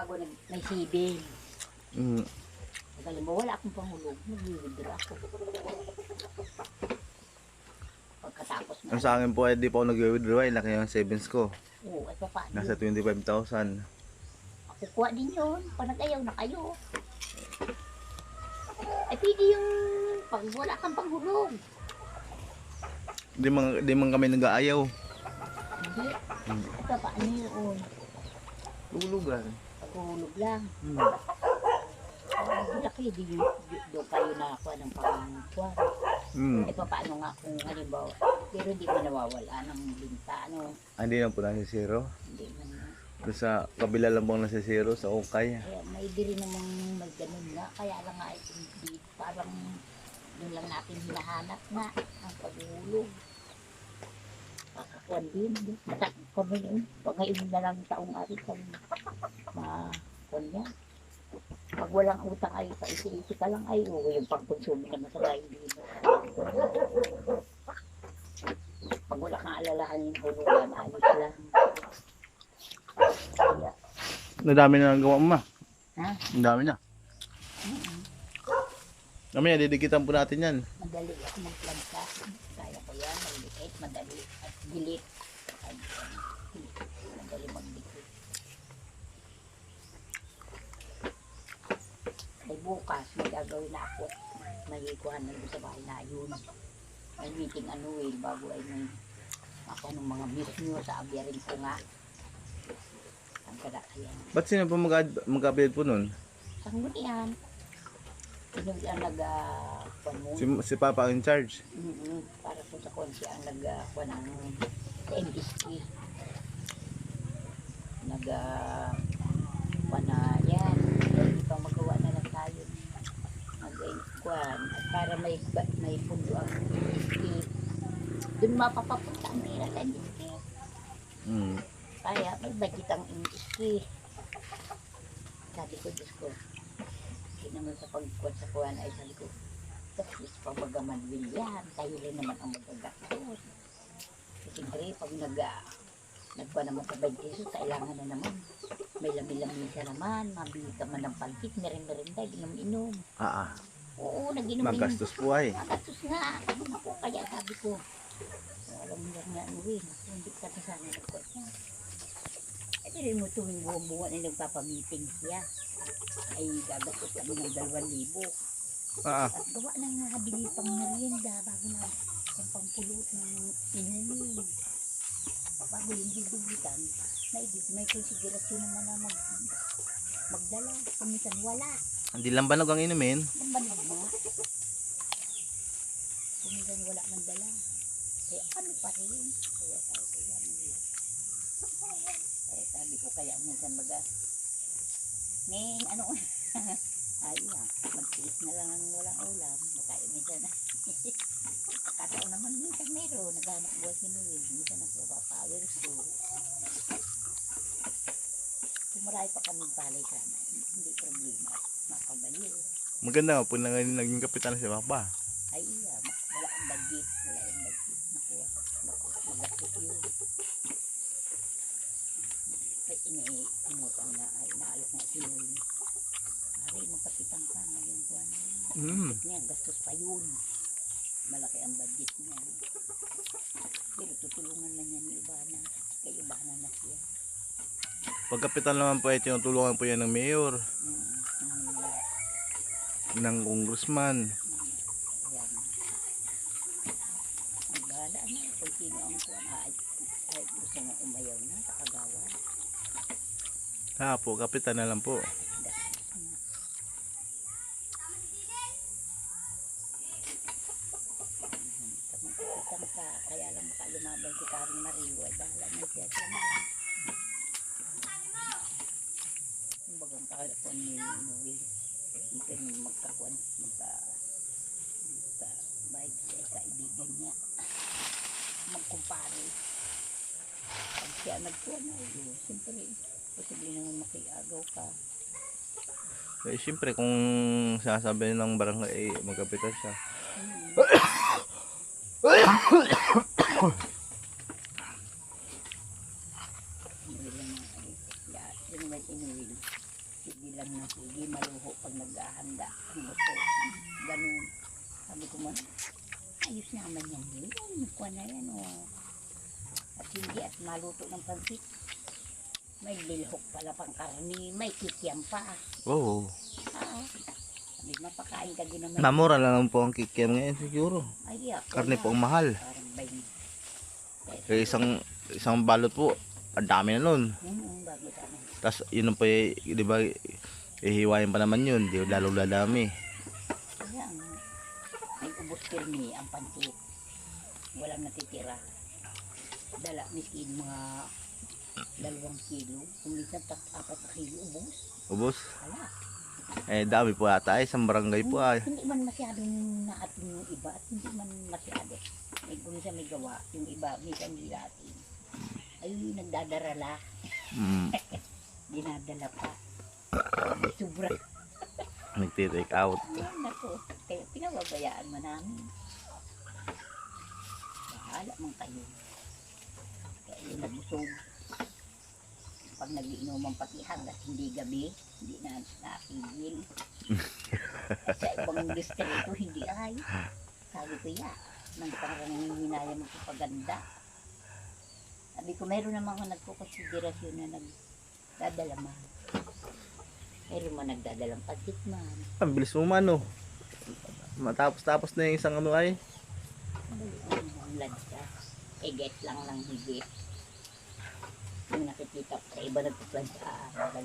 bago may sibing. Mm. Magaling mo, wala akong pangulog. Nag-withdraw ako. Pagkatapos na. Ang sa akin po ay di pa ako nag-withdraw. Laki yung savings ko. Oo, at paano? Nasa 25,000. Ako kuha din yun. Pag nag-ayaw na kayo. Ay, pwede yung pag wala kang panghulog. Di man kami nag-aayaw. Hindi. Ito, paano yun? Lulugan. Paghuhulog lang. Hmm. Laki, doon kayo nakakuha ng pangkuha. Hmm. Eh, paano nga kung halimbawa, pero hindi mo nawawala ng binta, ano? Hindi na po nasa zero. Hindi man na. Doon sa kabila lang bang nasa zero sa ukay. Kaya may diri namang may ganun na, kaya lang nga hindi, parang yun lang natin hinahanap na ang paghuhulog. Kakakuan din. Kami yun. Pag ngayon na lang taong ari kami makuan niya. Pag walang utang ay paisi-isi ka lang ay yung pagkonsumo naman sa bahay din. Pag wala kang alalahan yung hulugan, ayos lang. Kaya, Nadami na ang gawa mo, ma. ha? Ang dami na. Mamaya, didikitan po natin yan. Madali ako magplansa. Kaya ko yan, magdikit, madali. At dilit. Madali magdikit. Ay bukas, may gagawin na ako. May ikuhan na doon sa bahay na yun. May meeting ano eh, bago ay may ako ng mga milk nyo sa abiyarin ko nga. Ang kada kaya. Ba't sino po mag-update po nun? Sanggun yan. Sino ang Si Papa ang in charge. para po sa konsi ang nag-kuha ng MSP. Nag-kuha na yan. Hindi pa magawa na lang tayo. Nag-kuha. At para may pundo ang MSP. Doon mapapapunta ang pera sa MSP. Hmm. Kaya may budget ang MSP. Sabi ko, Diyos ko, hindi naman sa pagkuhan sa kuhan ay sabi ko, tapos pabagaman William, tayo rin naman ang magagastos. Siyempre, pag nagkuhan naman sa budget, kailangan na naman. May lami-lamisa naman, mabili ka man ng pancit, meron-meron inom-inom. Oo, nag-inom-inom. Magastos po ay. Magastos nga. Ano na po, kaya sabi ko, alam mo nga ano eh, hindi ka na sana nagkuhan niya. At rin mo tuwing buwan-buwan ay nagpapamiting siya. Ay gagastos kami ng 2,000. At gawa na nga, bili pang merienda bago na ang pampulot ng inanin. Bago yung bibilitan, may konsiderasyon naman na magdala. Kumisan wala. Hindi lang banog ang inumin. Ang banig na. Kumisan wala ng dala. Kaya ano pa rin. Kaya sabi ko yan. Kaya sabi ko kaya minsan Ning, ano? Ayun, magtiis na lang ang walang ulam. Kaya minsan kataon naman minsan meron. Naghanap buhay kinuwin. Minsan nagpapapower so. Tumaray pa kami palay sana. Hindi problema. Makabayo. Maganda po na ngayon naging kapitan si Papa. Ay iya, wala ang budget. Wala ang budget. Nakuha. Magastos yun. Inutang na ay naalok na sinuwin. Pare, magkapitan ka ngayon kuha na. Budget niya, gastos pa yun. Malaki ang budget niya. Pero tutulungan na niya ni Ibana. Kay Ibana na siya. Pag kapitan naman po ay tinutulungan po yan ng mayor. Ng congressman. Ayan. Ang bahala na. Kung sino ang kuha. Ay gusto nga umayaw na sa kagawa. Po, kapitan na lang po. Kapitan ka, kaya lang makalumaban si Karing Mario, ay bahala na siya na. Kumbagang kahapon ni Noel, hindi magkakuan, magka-bike siya, kaibigan niya. Magkumpare. Pag siya nagkuhan na, siyempre, posible naman makiagaw ka. Eh, siyempre kung sasabihin ng barangay magkapitan siya. Yun naman inuwil. Sige lang na sige, maluho pag naghahanda. Ang gusto. Ganun. Sabi ko man, ayos naman yan. Kuha na yan, oh. At hindi at maluto ng pansit. May lilhok pala pang karni, may kikiam pa. Oo. Ah, sabi mapakain ka din naman. Namura lang po ang kikiam ngayon siguro. Ay, ako Karne na. po ang mahal. Parang 20. Kaya isang balot po, ang dami na nun. Bago tayo. Tapos yun po, di ba, ihiwain pa naman yun, di lalo ladami. Kaya may ubos pirmi ang pansit. Walang natitira. Dala miskin mga 2 kilo. Kung minsan 4 na kilo ubos. Ubos. Wala. Eh, dami po ata, isang barangay po ay. Hindi man masyadong naatin yung iba at hindi man masyado. May minsan may gawa. Yung iba, minsan hindi natin. Ay, nagdadarala. Dinadala pa. Sobra. Nagtitake out. Ayan ako. Kaya pinababayaan mo namin. Bahala man kayo. Kaya yung nabusog. Pag nag-iinuman pati hanggat hindi gabi, hindi na napigil. Sa ibang distrito, hindi ay. Sabi ko, ya, nang parang hinaya magpapaganda. Sabi ko, meron naman ako nagkukonsiderasyon na nagdadala man. Meron man nagdadalang patik man. Ang bilis mo mano. Matapos-tapos na yung isang ano ay. Ang lansya. Get lang higit. Yung nakikita ko sa iba nagpuplansya.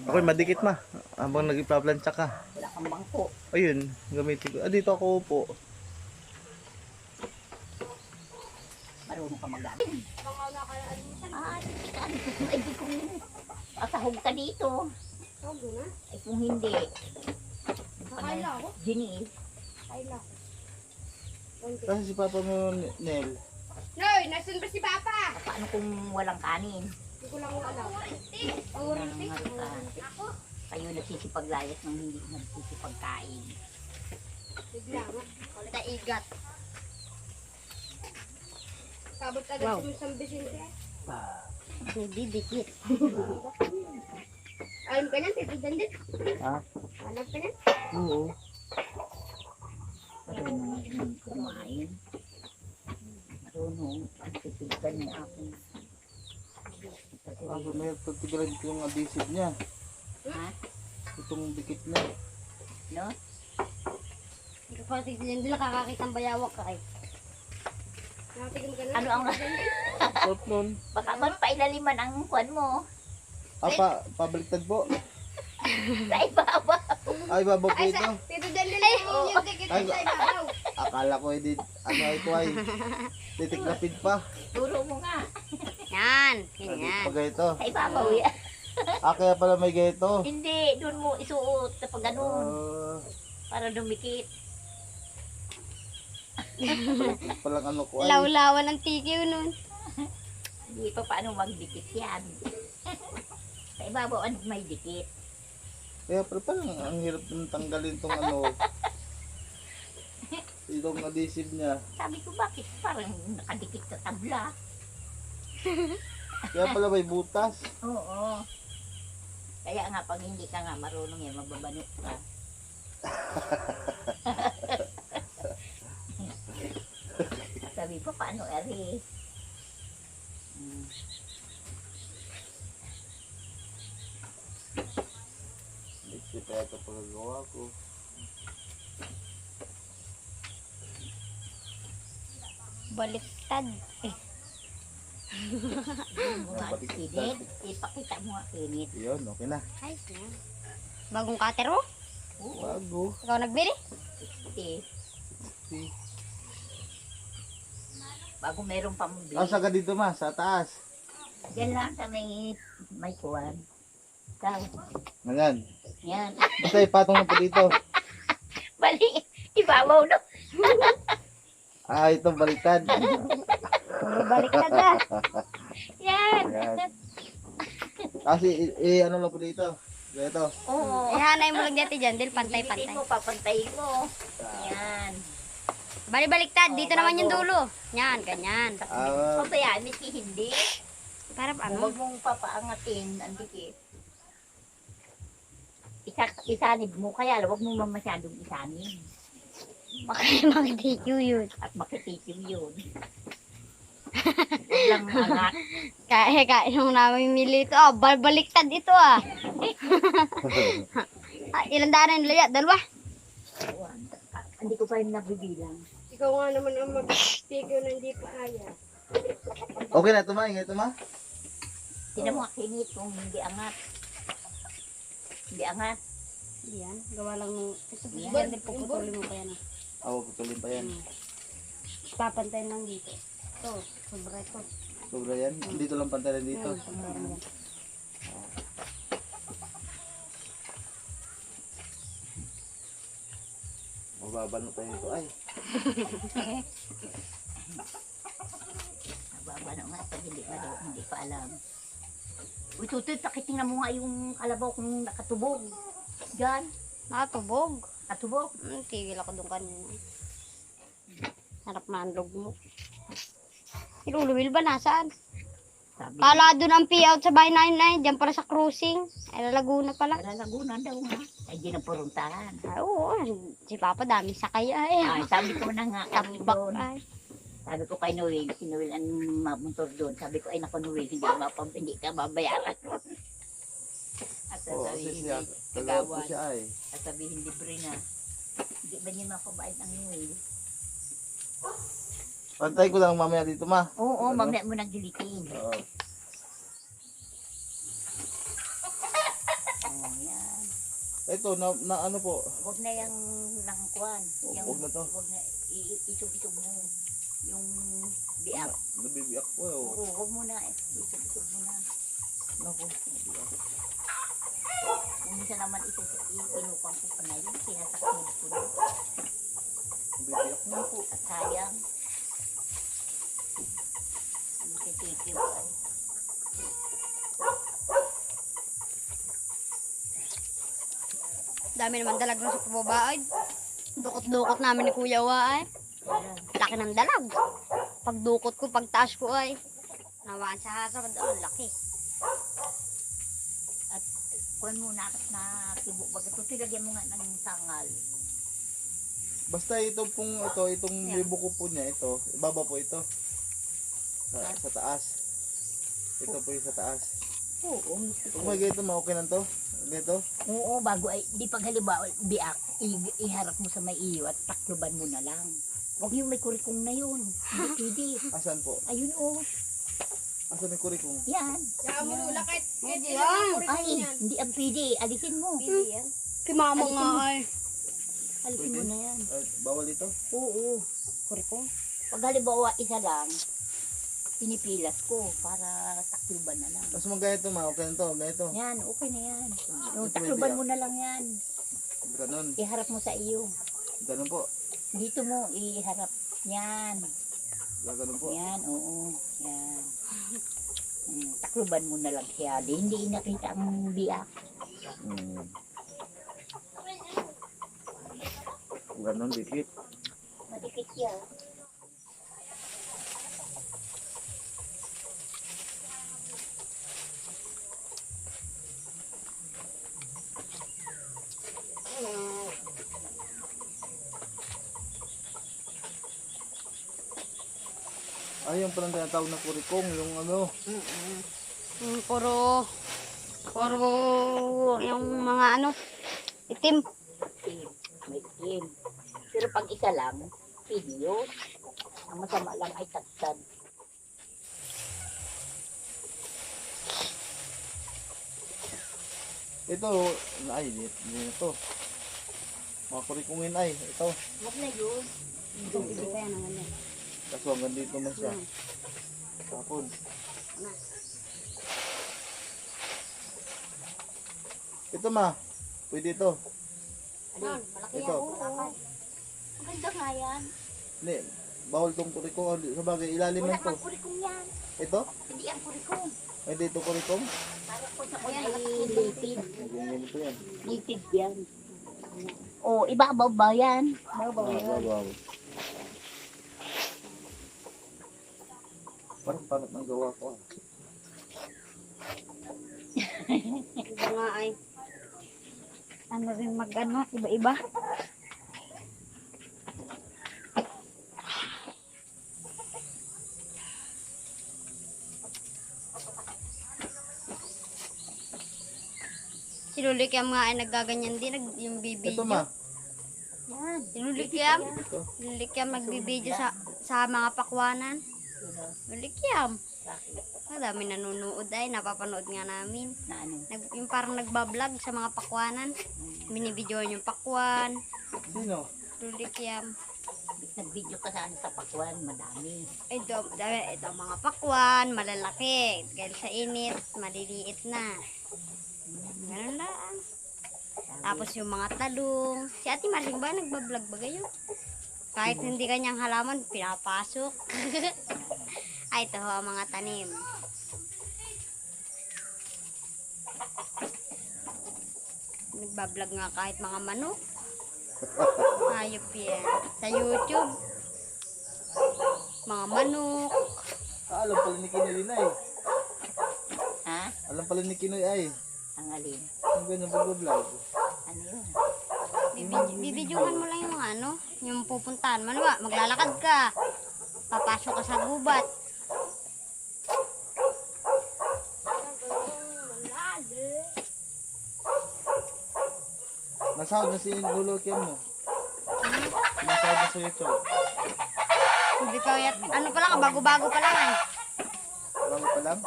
Ako'y madikit ma. Habang nag-iplaplansya ka. Wala kang bangko. Ayun, gamitin ko. Dito ako upo. Marunong ka mag-gamit. Ay, di kong asahog ka dito. Ay, kung hindi. Akala ko. Dinis. Akala ko. Kasi si Papa mo, Nel. Noy, nasun ba si Papa? Paano kung walang kanin? Hindi ko lang alam. Orange. Ako. Kayo nagsisipaglayas ng hindi nagsisipagkain. Bigla nga. Kulta igat. Sabot agad Wow. si San Vicente. Nagdidikit. Alam ka niyan, titigan din. Ha? Alam ka niyan. Oo. Marunong kumain. Marunong. Ang titigan niya ako. Kaso may tatigalan dito yung adhesive niya. Ha? Itong dikit niya. No? Hindi ka pa titigan din, kakakita ang bayawak ka eh. Nakatigan ka na. Ano ang... Short nun. Baka magpailaliman ang kwan mo. Pabaliktad po. Sa ibaba. Ay, babaw po Ay, ito. titigan din lang yung tikit Ay, sa ibabaw. Akala ko hindi, ano ito ay, titiklapid pa. Turo mo nga. Yan. Pag ganito. Sa ibabaw yan. Kaya pala may ganito. Hindi. Doon mo isuot sa pag ganun. Ah, Para dumikit. palang ano ko ay. Lawlawan ng tikiw nun. Hindi pa paano magdikit yan. Sa ibabaw may dikit. Kaya pala parang ang hirap nang tanggalin tong ano. Itong adhesive niya. Sabi ko bakit parang nakadikit sa tabla. Kaya pala may butas. Oo. Kaya nga pag hindi ka nga marunong yan, mababano ka. Sabi ko paano ari? Hindi pa ito pagagawa ko. Baliktad. Mga kinit, ipakita mo nga kinit. Yun, okay na. Ay, yan. Bagong cutter mo? Oo. Bago. Ikaw nagbili? Eh, Si. bago meron pang bili. Ah, saka dito ma, sa taas. Diyan lang sa may kuwan. Ikaw, Ngayon. yan. Basta ipatong mo po dito. Bali, ibabaw no. Ah, ito baliktad. Baliktad na. Yan. Ayan. Kasi, ano lang po dito. Dito. Oo. Ihanay mo lang dito dyan, Del. Pantay-pantay Pantay-pantay. mo, papantayin mo. Yan. Bali-baliktad. Dito Oh, naman yung bago. dulo. Yan, ganyan. Ah, Pabayaan, miski hindi. Para ano? Huwag mong papaangatin ang dikit. isanib mo, kaya huwag mo masyadong isanib. Makititiyo yun. At makitikim yun. Huwag lang angat. Kaya nung namimili ito, baliktad ito ah. Ilan daan na nila? Dalawa? Hindi ko pa yung nabibilang. Ikaw nga naman ang mag-figure na hindi pa kaya. Okay na ito ma, ingay ito ma. Tinan mo akinit kung hindi angat. Hindi angat. Yan, gawa lang nung... Yan. Yan, puputulin mo pa yan ah. Ako, putulin pa yan. Papantayin lang dito. Ito, sobra ito. Sobra yan. Dito lang pantalan dito. Pantayin yan. Mababano tayo ito. Ay, Nababano nga pag hindi pa alam. Uy, Tutoy, pakitingnan mo nga yung kalabaw kung nakatubog. Diyan, Nakatubog. katubog. Tigil ako doon kanina. Harap na ang log mo. Iluluwil ba nasaan? Sabi, Kala doon ang payout sa bahay 99, dyan para sa cruising. Ay, Laguna pala. Lalagunan daw nga. Ay, di na puruntahan. Ay, oo, si Papa dami sakay ay. Ay, sabi ko na nga, kami Tambak doon. ay. Sabi ko kay Noel, si Noel ang mamuntor doon. Sabi ko, ay naku Noel, hindi ka babayaran. At oo, kasi sasabihin, siya, hindi, tagawag ko kagawan. siya ay. At sabihin, libre na. Hindi ba niya mapabayad ang Noel? Pantay ko lang mamaya dito ma. Oo, Ano? mamaya mo nang dilitin. Oo. Oo, yan. Ito, na ano po. Huwag na yung nangkuhan. Huwag na to. Huwag na, itog-itog mo. Yung biak. Nabibiyak ko eh. Oo, huwag mo na. Itog-itog mo na. Naku, nabibiyak. Kung minsan naman inukan ko pa na yun, sinasakit ko na. Nabibiyak na po. At sayang. Titikim ko. Dami naman dalag ng sa pababaid. Dukot-dukot namin ni Kuya Wa ay. Ayan. Laki ng dalag. Pagdukot ko, pagtaas ko ay. Nawaan sa hasarad. Oh, laki. Kuhan mo na kibo. Baga ito, tilagyan mo nga ng sangal. Basta ito pong itong Yan. libo ko po niya, ito. Ibaba po ito. Sa taas. Ito po yung sa taas. Oo, Kung may ganito, ma, okay na to? Ganito? oo, bago ay, di pag halimbawa, biak, iharap mo sa may iyo at takloban mo na lang. Huwag yung may kurikong na yun. Hindi pwede. Asan po? Ayun oh, Asan may kurikong? yan. Hindi yan. Ay, hindi ang pwede. Alisin mo. Kay mama nga ay. Alisin mo na yan. Bawal ito? Oo. Kurikong. Pag halimbawa, isa lang, pinipilas ko para takloban na lang. Tapos mag ganito, ma, okay na to, ganito. Yan, okay na yan. Yung Ito may takloban biyak. mo na lang yan. Ganon. Iharap mo sa iyo. Ganon po. Dito mo, iharap. Yan. Ganon po. Yan, oo. Yan. Takloban mo na lang siya. Hindi nakita ang biyak. Ganon, dikit. Madikit yan. Ay, yung palang tinatawag na kurikong, yung ano. Puro yung mga ano, itim. Itim. May itim. Pero pag isa lang, pwede yun. Ang masama lang ay tatsad. Ito, ay, hindi ito. Mga kurikongin ay, ito. Huwag na yun. Hindi pa yan naman yan. Kaso hanggang dito man siya. Tapon. Ito ma, pwede ito. Alin, malaki Ito. yan. Oo. Maganda nga yan. Hindi, bawal tong kurikong. Sa bagay, ilalim Wala man to. kang kurikong yan. Ito? Hindi ang kurikong. Ay, dito kurikong. Para po sa ay lipid. Ganito yan. Lipid yan. O, ibabaw ba yan? Wow. Parang pangat ng gawa ko. Iba nga ay. ano rin mag-ano, iba-iba. Si Lulikiam nga ay naggaganyan din, yung Ito bibidyo. ma. Yan. Si Lulikiam, Ito. Lulikiam nagbibidyo sa mga pakwanan. Sino? Lulikiam. Bakit? Madami nanonood ay, napapanood nga namin. Na ano? Yung parang nagbablog sa mga pakwanan. Binibidyoan yung pakwan. Sino? Lulikiam. Nag-video ka saan sa pakwan, madami. Ito mga pakwan, malalaki. Dahil sa init, maliliit na. Ganun lang. Tapos yung mga talong. Si Ate Maring ba nagbablog ba kayo? Kahit hindi kanyang halaman, pinapasok. Ay, ito ho ang mga tanim. Nagbablog nga kahit mga manok. Hayop yan. Sa YouTube. Mga manok. Alam pala ni Kinoy yun ay. Ha? Alam pala ni Kinoy ay. Ang alin? Ang ganyan pag-vlog. Ano yun? Bibidyohan mo lang yung mga ano, yung pupuntahan mo. Ano ba? Maglalakad ka. Papasok ka sa gubat. Nasahod na si Lolo Kiam mo. Nasahod na sa YouTube. Hindi ka yat, ano pa lang, bago-bago pa lang. Bago pa lang.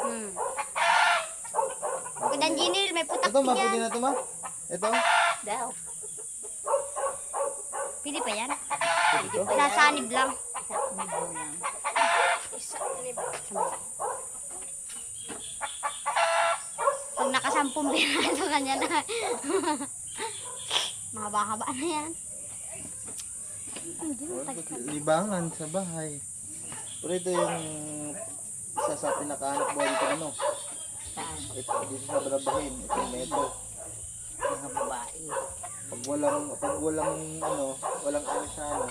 Kudan Ginil, may putak Ito ma, pa pwede yan. na ito ma. Ito. Daw. Pwede pa yan. Pwede ito. Sasanib lang. Sa nibo lang. Pag nakasampung piraso kanya na. Mahaba-haba na yan. Libangan sa bahay. Pero ito yung isa sa pinakahanap buhay dito ano. Saan? Ito, dito sa Barabahin. Ito yung neto. Mga babae. Pag walang ano, walang ano sa ano.